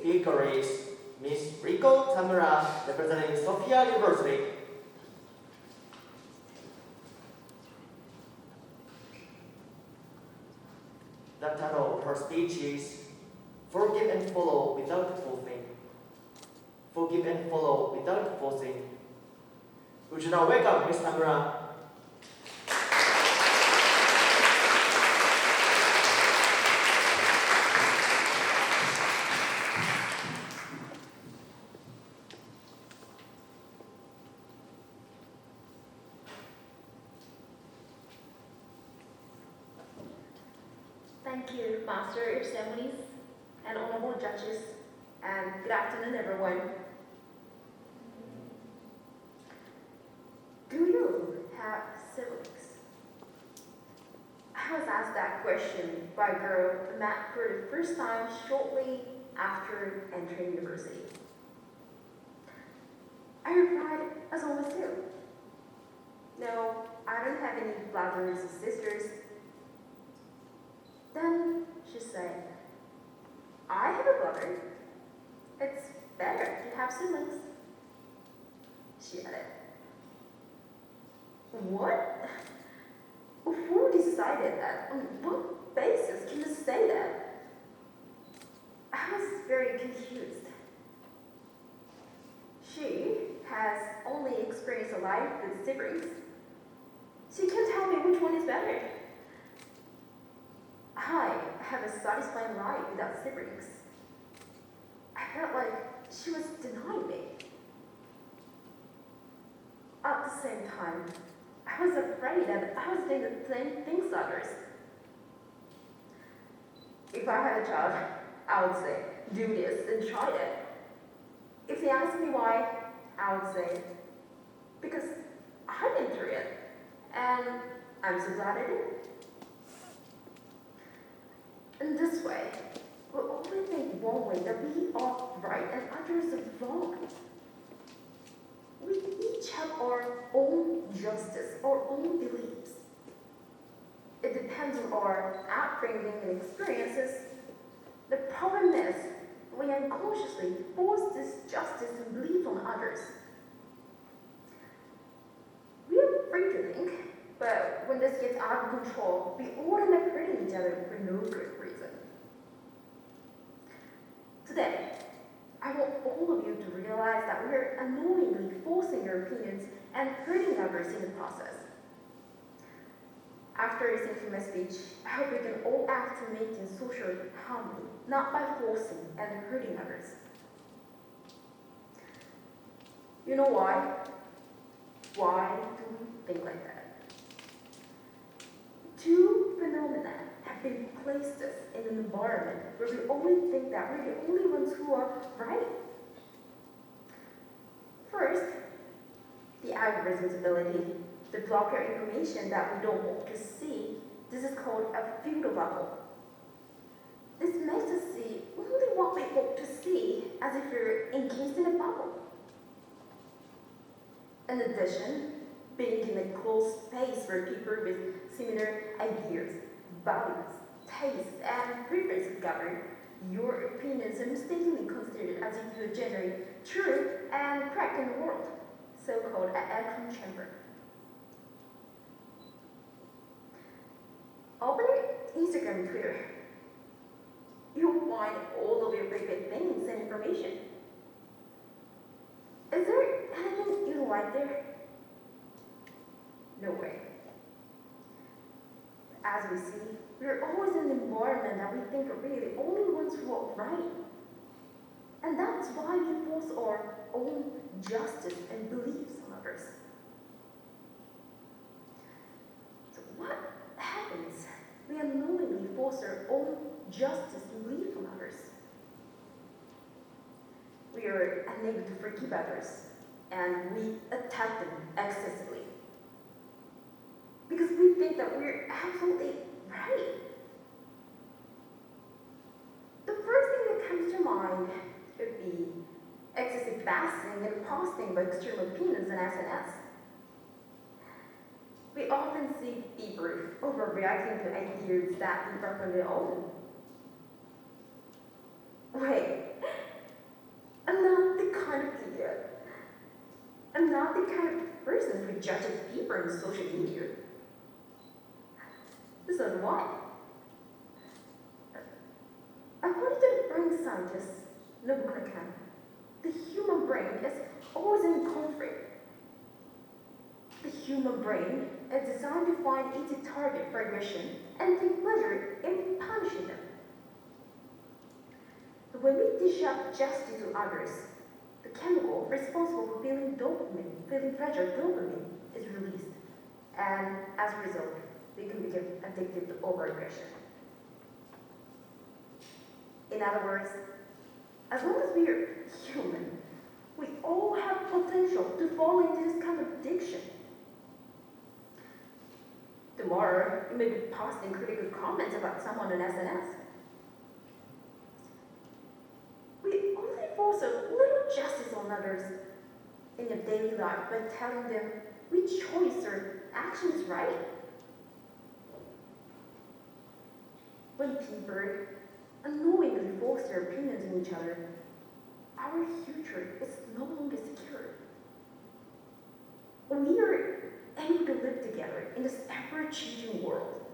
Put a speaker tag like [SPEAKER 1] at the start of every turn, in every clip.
[SPEAKER 1] speaker is Miss Rico Tamura, representing Sophia University. The title of her speech is Forgive and Follow Without Forcing. Forgive and follow without forcing. Would you now welcome Miss Tamura?
[SPEAKER 2] Thank you, Master of Ceremonies and honorable judges, and good afternoon, everyone. Do you have siblings? I was asked that question by a girl I met for the first time shortly after entering university. I replied, as always do. No, I don't have any brothers or sisters. Then she said, I have a brother. It's better to have siblings. She added. What? Who decided that? On what basis can you say that? I was very confused. She has only experienced a life with siblings. She can't tell me which one is better. I have a satisfying life without siblings. I felt like she was denying me. At the same time, I was afraid that I was doing the same things as others. If I had a child, I would say, do this and try it. If they asked me why, I would say, because I've been through it, and I'm so glad I did. In this way, we only think one way that we are right and others are wrong. We each have our own justice, our own beliefs. It depends on our upbringing and experiences. The problem is, we unconsciously force this justice and belief on others. We are free to think, but when this gets out of control, we all end up hurting each other for no good reason. Today, I want all of you to realize that we are unknowingly forcing your opinions and hurting others in the process. After listening to my speech, I hope we can all act to maintain social harmony, not by forcing and hurting others. You know why? Why do we think like that? Two phenomena have been placed us in an environment where we only think that we're the only ones who are right. First, the algorithm's ability to block our information that we don't want to see. This is called a filter bubble. This makes us see only what we want to see, as if we're encased in a bubble. In addition, being in a closed space where people with similar ideas, values, tastes, and preferences gather, your opinions are mistakenly considered as if you're generally true and correct in the world, so-called an echo chamber. Open Instagram and Twitter. You'll find all of your favorite things and information. Is there anything you don't like there? No way. As we see, we're always in an environment that we think are really the only ones who are right. And that's why we force our own justice and beliefs on others. So what happens? We unknowingly force our own justice and belief on others. We are unable to forgive others, and we attack them excessively. Because we think that we're absolutely right. The first thing that comes to mind would be excessive bashing and posting by extreme opinions on SNS. We often see people overreacting to ideas that we personally own. Wait, on social media. So why? According to the brain scientist Nobuo, the human brain is always in conflict. The human brain is designed to find easy target for aggression and take pleasure in punishing them. When we dish out justice to others, the chemical responsible for feeling pleasure, dopamine, is released, and as a result, we can become addicted to overaggression. In other words, as long as we are human, we all have potential to fall into this kind of addiction. Tomorrow, you may be posting critical comments about someone on SNS. We only force a little justice on others in your daily life by telling them which choice or action is right. When people unknowingly force their opinions on each other, our future is no longer secure. We are able to live together in this ever-changing world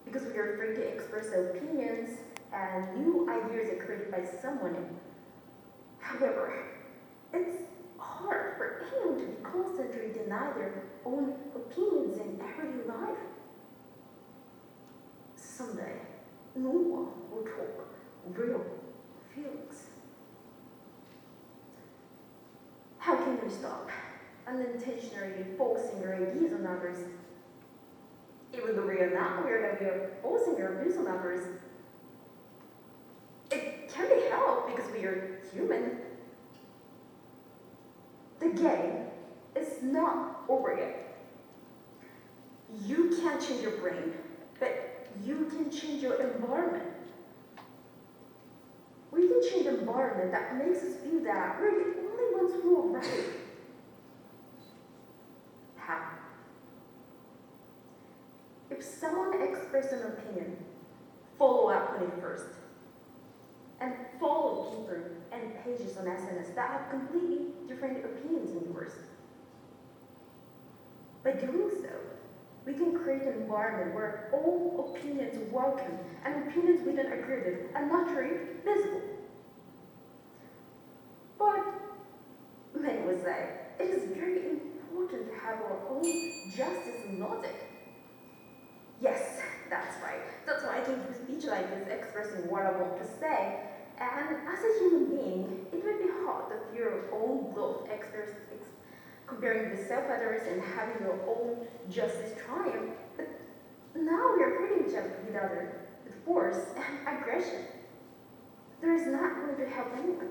[SPEAKER 2] because we are free to express our opinions and new ideas are created by someone. However, it's hard for anyone to be constantly deny their own opinions in everyday life. Someday, no one will talk real feelings. How can we stop unintentionally forcing our ideas on others? Even though we are not aware that we are forcing our views on others, it can be helped because we are human. The game is not over yet. You can't change your brain, but you can change your environment. We can change the environment that makes us feel that we're the only ones who are right. How? If someone expresses an opinion, follow up on it first. And follow people and pages on SNS that have completely different opinions than yours. By doing so, we can create an environment where all opinions are welcome and opinions we don't agree with are naturally visible. But many would say it is very important to have our own justice and logic. Yes, that's right. That's why I came to a speech like this expressing what I want to say. And as a human being, it would be hard to feel your own growth comparing with self-others and having your own justice triumph. But now we are hurting each other with others with force and aggression. There is not going to help anyone.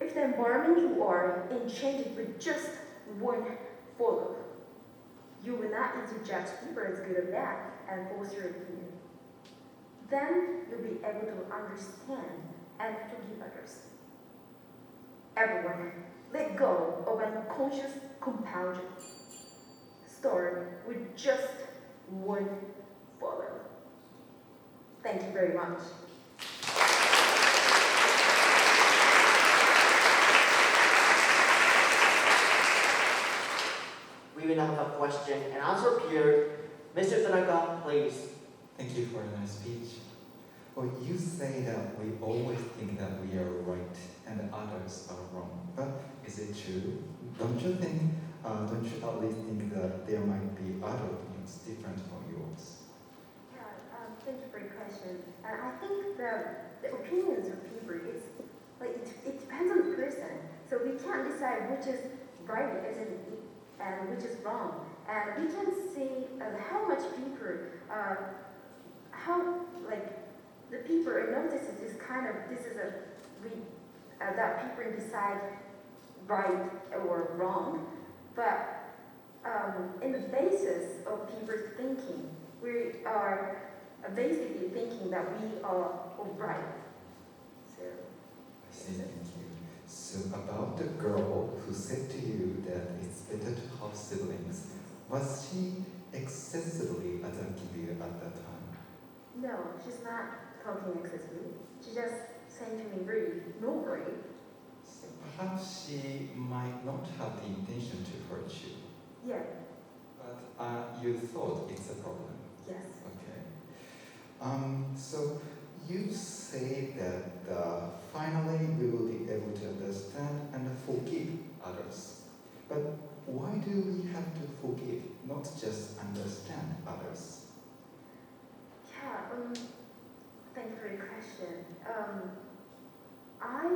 [SPEAKER 2] If the environment you are in changes with just one follow, you will not easily judge people as good or bad and force your opinion. Then you'll be able to understand and forgive others. Everyone, let go of unconscious compulsion. Start with just one follow. Thank you very much.
[SPEAKER 1] We will now have a question and answer period. Mr. Tanaka, please.
[SPEAKER 3] Thank you for a nice speech. Well, you say that we always think that we are right and others are wrong. But is it true? Don't you at least think that there might be other opinions different from yours?
[SPEAKER 2] Yeah, thank you for your question. And I think the opinions of people, it depends on the person. So we can't decide which is right and which is wrong. And we can see how much people, the people notices this kind of, that people decide right or wrong. But in the basis of people's thinking, we are basically thinking that we are right. So,
[SPEAKER 3] I see, thank you. So about the girl who said to you that it's better to have siblings, was she excessively attacking you at that time?
[SPEAKER 2] No, she's not talking excessively. She just saying to me really normally.
[SPEAKER 3] So perhaps she might not have the intention to hurt you.
[SPEAKER 2] Yeah,
[SPEAKER 3] But you thought it's a problem.
[SPEAKER 2] yes.
[SPEAKER 3] Okay. So you say that finally we will be able to understand and forgive others. But why do we have to forgive, not just understand others?
[SPEAKER 2] Yeah, thank you for the question. I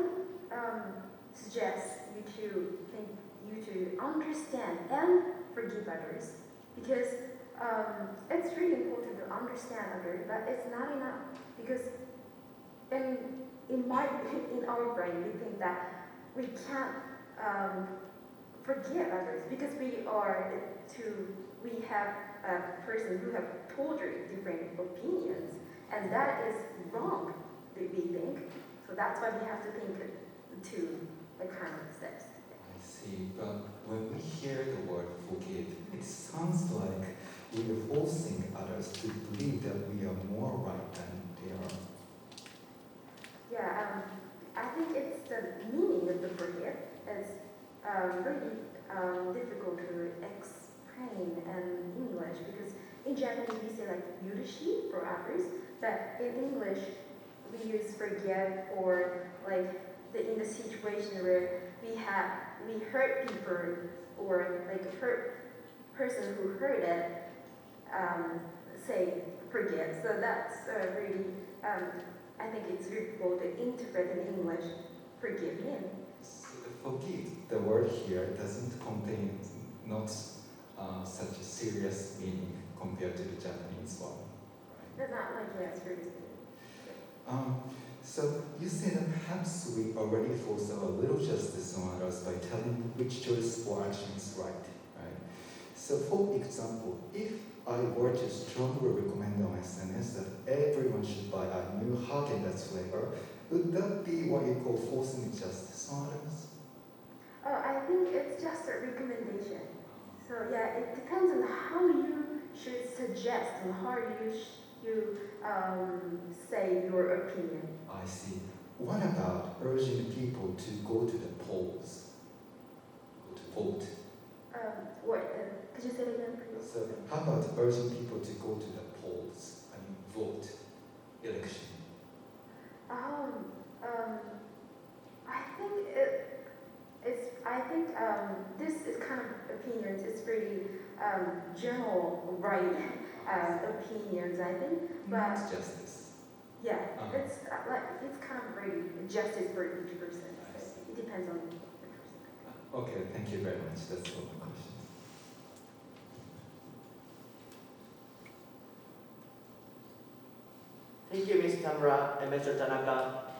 [SPEAKER 2] suggest you to understand and forgive others because it's really important to understand others, but it's not enough because in our brain we think that we can't forgive others because we have a person who have totally different opinions, and that is wrong. We think so. That's why we have to think to the kind of steps.
[SPEAKER 3] I see, but when we hear the word forgive, it sounds like we are forcing others to believe that we are more right than they are.
[SPEAKER 2] Yeah, I think it's the meaning of the forgive is really difficult to explain in English because in Japanese we say like yurushi for others, but in English we use forgive or like in the situation where we hurt people or like hurt person who hurt it say forgive. So that's really I think it's difficult to interpret in English forgive him.
[SPEAKER 3] So forgive, the word here doesn't contain not such a serious meaning compared to the Japanese one.
[SPEAKER 2] But not like yes, really.
[SPEAKER 3] So you say that perhaps we already force a little justice on others by telling which choice or action is right, right? So for example, if I were to strongly recommend on SNS that everyone should buy a new Haagen-Dazs flavor, would that be what you call forcing justice on others?
[SPEAKER 2] Oh, I think it's just a recommendation. So yeah, it depends on how you should suggest and how you say your opinion.
[SPEAKER 3] I see. What about urging people to go to the polls? Go to vote?
[SPEAKER 2] Could you say it again, please?
[SPEAKER 3] So how about urging people to go to the polls? I mean, vote, election.
[SPEAKER 2] I think this is kind of opinions. It's pretty general right opinions. I think, but
[SPEAKER 3] Not justice.
[SPEAKER 2] yeah,
[SPEAKER 3] Uh-huh.
[SPEAKER 2] it's kind of very justice for each person. So it depends on the person.
[SPEAKER 3] Okay, thank you very much. That's all my questions.
[SPEAKER 1] Thank you, Ms. Tamura and Mr. Tanaka.